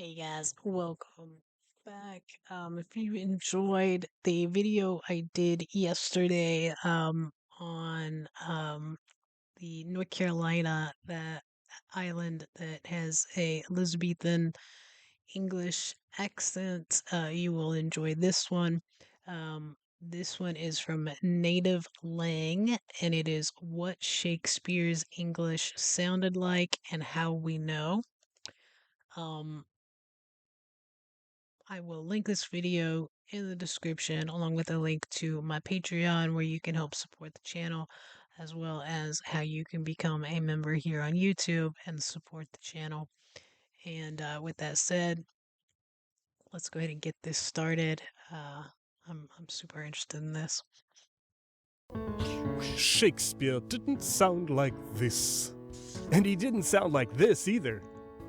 Hey guys, welcome back. If you enjoyed the video I did yesterday on the North Carolina, that island that has a Elizabethan English accent, you will enjoy this one. This one is from Native Lang, and it is what Shakespeare's English sounded like and how we know. Um, I will link this video in the description along with a link to my Patreon where you can help support the channel, as well as how you can become a member here on YouTube and support the channel. And with that said, let's go ahead and get this started. I'm super interested in this. Shakespeare didn't sound like this. And he didn't sound like this either.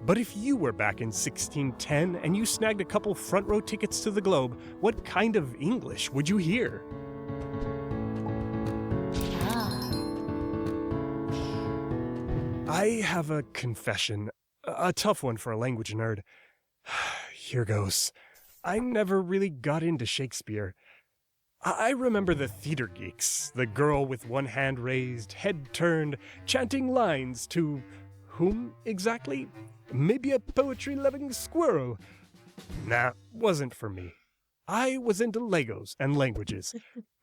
But if you were back in 1610 and you snagged a couple front row tickets to the Globe, what kind of English would you hear? I have a confession, a tough one for a language nerd. Here goes. I never really got into Shakespeare. I remember the theater geeks, the girl with one hand raised, head turned, chanting lines to whom exactly? Maybe a poetry-loving squirrel. Nah, wasn't for me. I was into Legos and languages,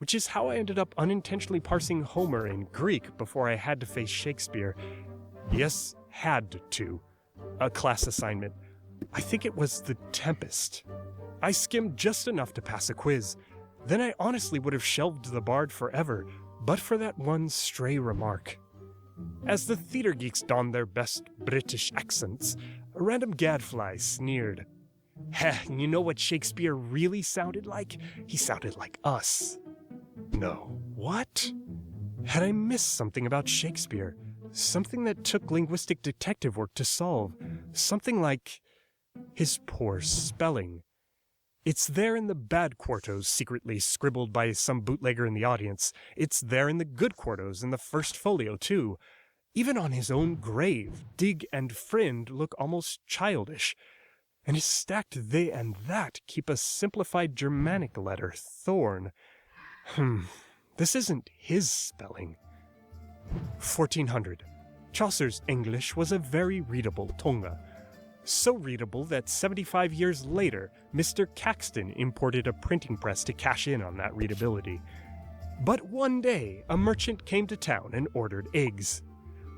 which is how I ended up unintentionally parsing Homer in Greek before I had to face Shakespeare. Yes, had to. A class assignment. I think it was The Tempest. I skimmed just enough to pass a quiz. Then I honestly would have shelved the Bard forever, but for that one stray remark. As the theater geeks donned their best British accents, a random gadfly sneered. Heh, you know what Shakespeare really sounded like? He sounded like us. No. What? Had I missed something about Shakespeare? Something that took linguistic detective work to solve? Something like his poor spelling. It's there in the bad quartos secretly scribbled by some bootlegger in the audience. It's there in the good quartos in the first folio, too. Even on his own grave, dig and friend look almost childish. And his stacked they and that keep a simplified Germanic letter, thorn. This isn't his spelling. 1400. Chaucer's English was a very readable tongue. So readable that 75 years later, Mr. Caxton imported a printing press to cash in on that readability. But one day, a merchant came to town and ordered eggs.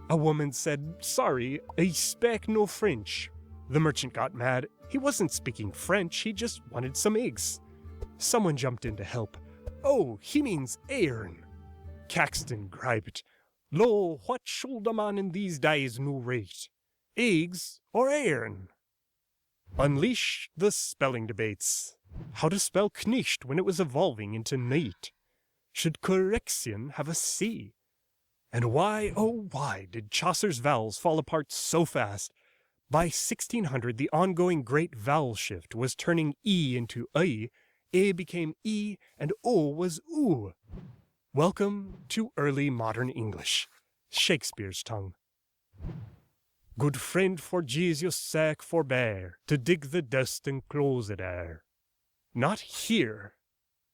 A woman said, "Sorry, I speak no French." The merchant got mad. He wasn't speaking French, he just wanted some eggs. Someone jumped in to help. "Oh, he means airn." Caxton griped. "Lo, what should a man in these days no rate? Eggs or airn?" Unleash the spelling debates. How to spell knicht when it was evolving into night? Should correction have a C? And why, oh why, did Chaucer's vowels fall apart so fast? By 1600, the ongoing great vowel shift was turning E into I, A became E, and O was oo. Welcome to early modern English, Shakespeare's tongue. Good friend, for Jesus' sake forbear to dig the dust and close it ere. Not here,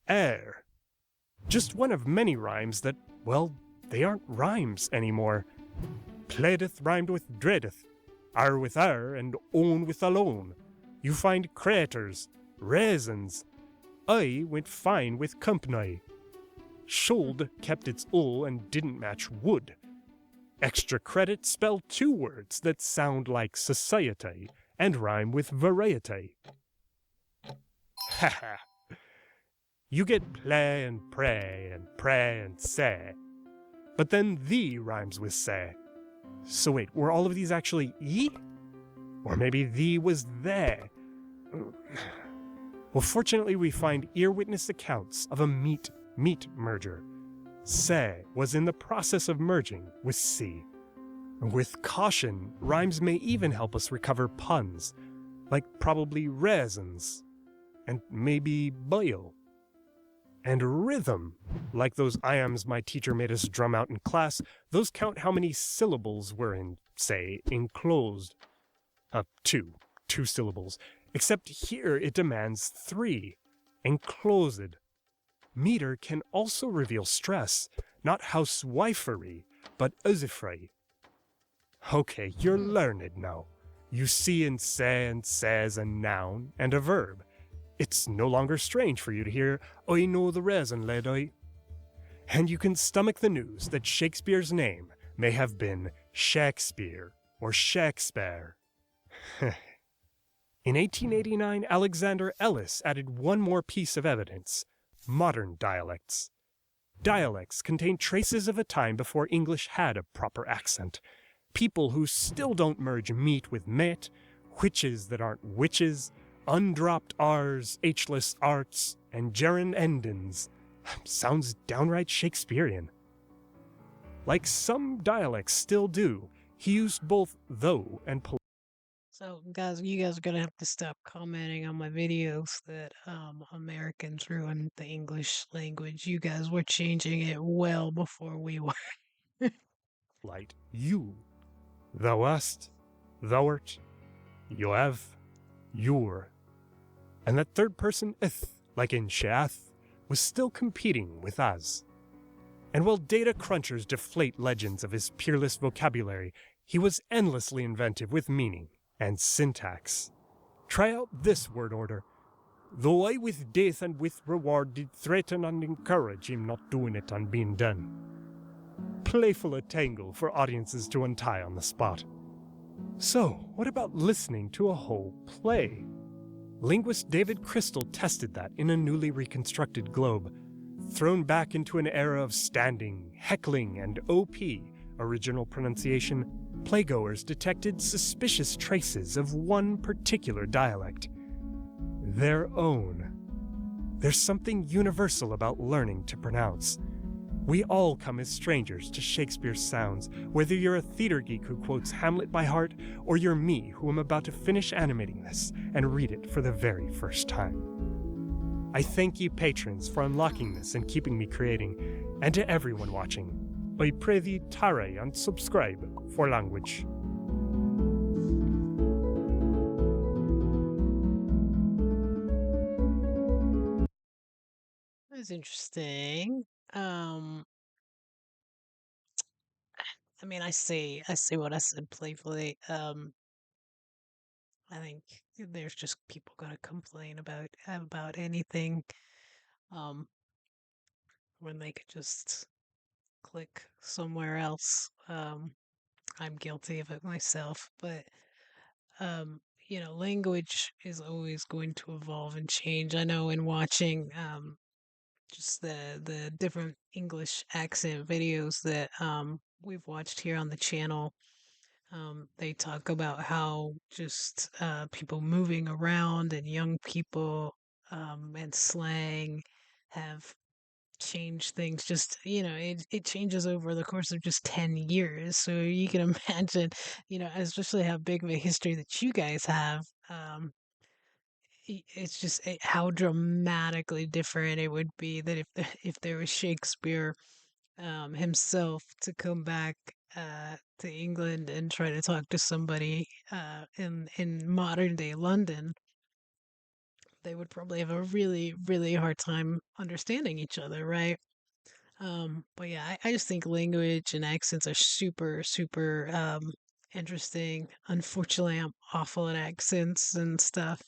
ere. Just one of many rhymes that, well, they aren't rhymes anymore. Plaideth rhymed with dreadeth, are with are, and own with alone. You find craters, raisins. I went fine with company. Should kept its ul and didn't match wood. Extra credit spelled two words that sound like society and rhyme with variety. Ha ha. You get play and pray and say. But then the rhymes with say. So wait, were all of these actually E? Or maybe the was there? Well, fortunately we find ear-witness accounts of a meat merger. Se was in the process of merging with C. With caution, rhymes may even help us recover puns, like probably raisins, and maybe bile. And rhythm, like those iams my teacher made us drum out in class, those count how many syllables were in, say, enclosed. 2. two syllables, except here it demands three. Enclosed. Meter can also reveal stress, not housewifery, but usifrey. Okay, you're Hmm. learned now. You see and say and says a noun and a verb. It's no longer strange for you to hear, I know the reason, lad, I. And you can stomach the news that Shakespeare's name may have been Shakespeare or Shakespeare. In 1889, Alexander Ellis added one more piece of evidence: modern dialects. Dialects contain traces of a time before English had a proper accent. People who still don't merge meat with met, witches that aren't witches, undropped R's, H'less arts, and gerund endings. Sounds downright Shakespearean. Like some dialects still do, he used both though and So, guys, you guys are gonna have to stop commenting on my videos that Americans ruined the English language. You guys were changing it well before we were. polite you. Thou hast, thou'rt, you have, your. And that third person ith, like in sheath, was still competing with us. And while data crunchers deflate legends of his peerless vocabulary, he was endlessly inventive with meaning and syntax. Try out this word order. Though I with death and with reward did threaten and encourage him not doing it and being done. Playful a tangle for audiences to untie on the spot. So, what about listening to a whole play? Linguist David Crystal tested that in a newly reconstructed globe. Thrown back into an era of standing, heckling, and OP, original pronunciation, playgoers detected suspicious traces of one particular dialect. Their own. There's something universal about learning to pronounce. We all come as strangers to Shakespeare's sounds, whether you're a theater geek who quotes Hamlet by heart, or you're me who am about to finish animating this and read it for the very first time. I thank you patrons for unlocking this and keeping me creating, and to everyone watching, I pray thee tare and subscribe for language. That's interesting. Um, I mean, I say what I said playfully. I think there's just people gonna complain about anything. Um, when they could just click somewhere else. I'm guilty of it myself, but um, language is always going to evolve and change. I know in watching just the different English accent videos that we've watched here on the channel. They talk about how just people moving around and young people and slang have changed things. Just, it changes over the course of just 10 years. So you can imagine, especially how big of a history that you guys have. It's just how dramatically different it would be that if there was Shakespeare himself to come back to England and try to talk to somebody in modern day London, they would probably have a really really hard time understanding each other, right? But yeah, I just think language and accents are super super interesting. Unfortunately, I'm awful at accents and stuff.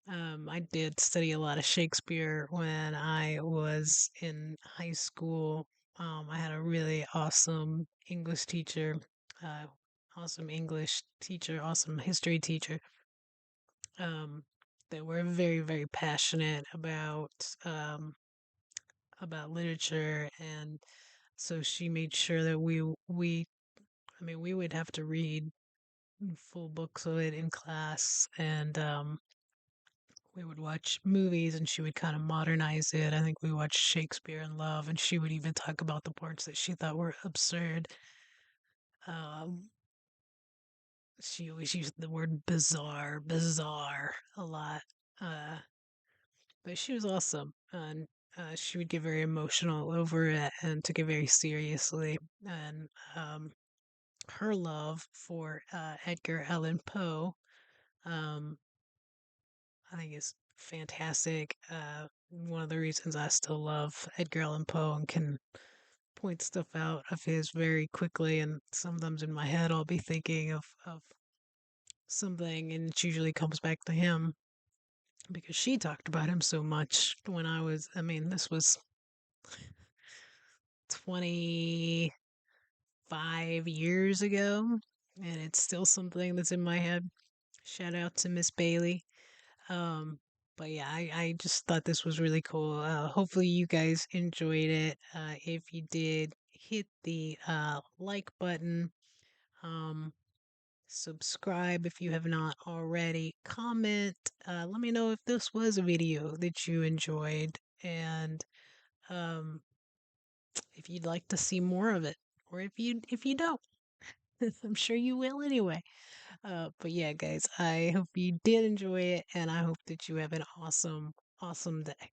I did study a lot of Shakespeare when I was in high school. I had a really awesome English teacher, uh, awesome English teacher, awesome history teacher. Um, that were very, very passionate about literature, and so she made sure that I mean, we would have to read full books of it in class, and we would watch movies and she would kind of modernize it. I think we watched Shakespeare in Love, and she would even talk about the parts that she thought were absurd. Um, she always used the word bizarre a lot. Uh, but she was awesome, and she would get very emotional over it and took it very seriously. And her love for Edgar Allan Poe Um, I think it's fantastic. One of the reasons I still love Edgar Allan Poe and can point stuff out of his very quickly, and sometimes in my head I'll be thinking of something, and it usually comes back to him because she talked about him so much when I mean, this was 25 years ago, and it's still something that's in my head. Shout out to Miss Bailey. Um, but yeah, I just thought this was really cool. Hopefully you guys enjoyed it. If you did, hit the like button. Um, subscribe if you have not already. Comment. Let me know if this was a video that you enjoyed, and um, if you'd like to see more of it, or if you don't. I'm sure you will anyway. But yeah, guys, I hope you did enjoy it, and I hope that you have an awesome, awesome day.